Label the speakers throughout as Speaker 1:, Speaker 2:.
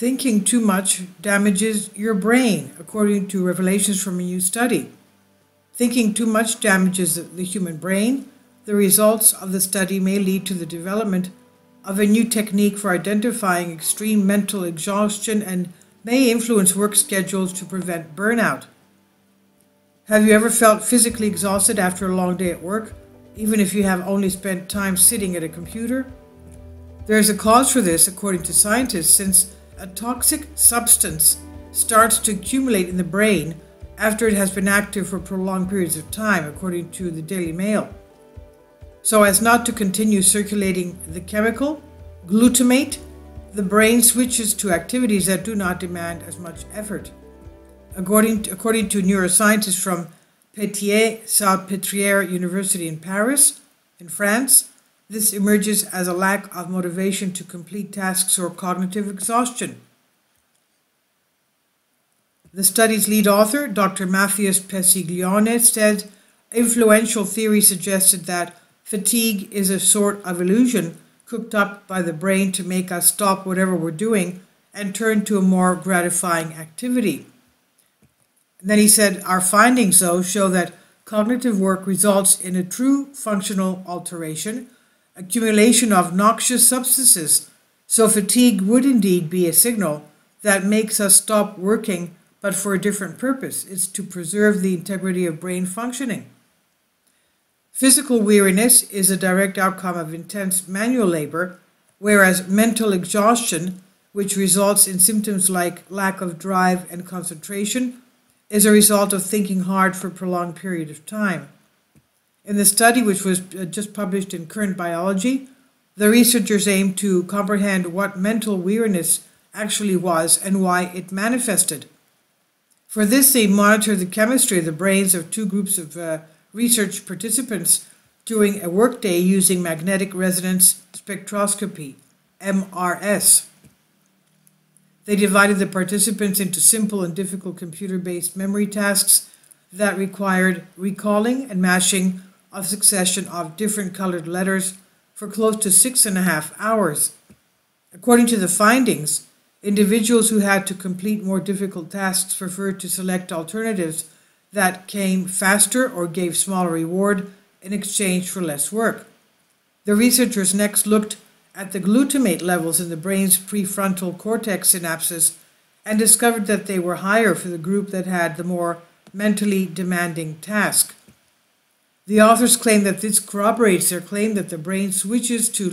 Speaker 1: Thinking too much damages your brain, according to revelations from a new study. Thinking too much damages the human brain. The results of the study may lead to the development of a new technique for identifying extreme mental exhaustion and may influence work schedules to prevent burnout. Have you ever felt physically exhausted after a long day at work, even if you have only spent time sitting at a computer? There is a cause for this, according to scientists, since a toxic substance starts to accumulate in the brain after it has been active for prolonged periods of time, according to the Daily Mail. So as not to continue circulating the chemical, glutamate, the brain switches to activities that do not demand as much effort. According to neuroscientists from Salpêtrière University in Paris, in France, this emerges as a lack of motivation to complete tasks or cognitive exhaustion. The study's lead author, Dr. Matthias Pesiglione, said influential theory suggested that fatigue is a sort of illusion cooked up by the brain to make us stop whatever we're doing and turn to a more gratifying activity. And then he said, our findings, though, show that cognitive work results in a true functional alteration, accumulation of noxious substances. So fatigue would indeed be a signal that makes us stop working, but for a different purpose. It's to preserve the integrity of brain functioning. Physical weariness is a direct outcome of intense manual labor, whereas mental exhaustion, which results in symptoms like lack of drive and concentration, is a result of thinking hard for a prolonged period of time. In the study, which was just published in Current Biology, the researchers aimed to comprehend what mental weariness actually was and why it manifested. For this, they monitored the chemistry of the brains of two groups of research participants during a workday using magnetic resonance spectroscopy, MRS. They divided the participants into simple and difficult computer-based memory tasks that required recalling and mashing a succession of different colored letters for close to 6.5 hours. According to the findings, individuals who had to complete more difficult tasks preferred to select alternatives that came faster or gave smaller reward in exchange for less work. The researchers next looked at the glutamate levels in the brain's prefrontal cortex synapses and discovered that they were higher for the group that had the more mentally demanding task. The authors claim that this corroborates their claim that the brain switches to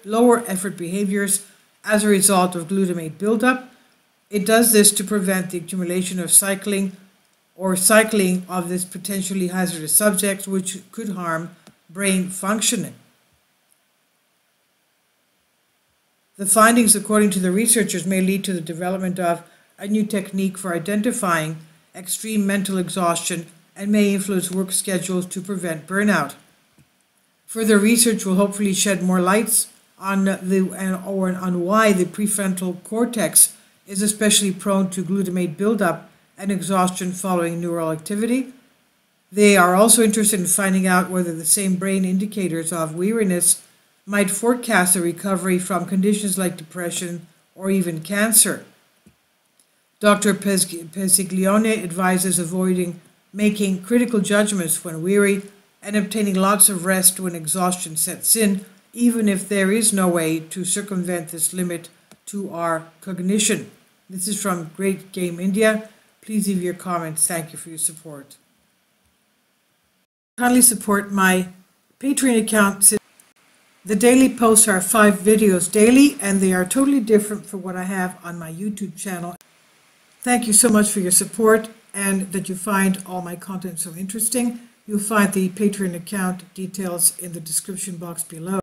Speaker 1: lower effort behaviors as a result of glutamate buildup. It does this to prevent the accumulation of cycling of this potentially hazardous subject, which could harm brain functioning. The findings, according to the researchers, may lead to the development of a new technique for identifying extreme mental exhaustion and may influence work schedules to prevent burnout. Further research will hopefully shed more lights on why the prefrontal cortex is especially prone to glutamate buildup and exhaustion following neural activity. They are also interested in finding out whether the same brain indicators of weariness might forecast a recovery from conditions like depression or even cancer. Dr. Pesiglione advises avoiding making critical judgments when weary and obtaining lots of rest when exhaustion sets in, even if there is no way to circumvent this limit to our cognition. This is from Great Game India. Please leave your comments. Thank you for your support. Kindly support my Patreon account. The daily posts are 5 videos daily, and they are totally different from what I have on my YouTube channel. Thank you so much for your support and that you find all my content so interesting. You'll find the Patreon account details in the description box below.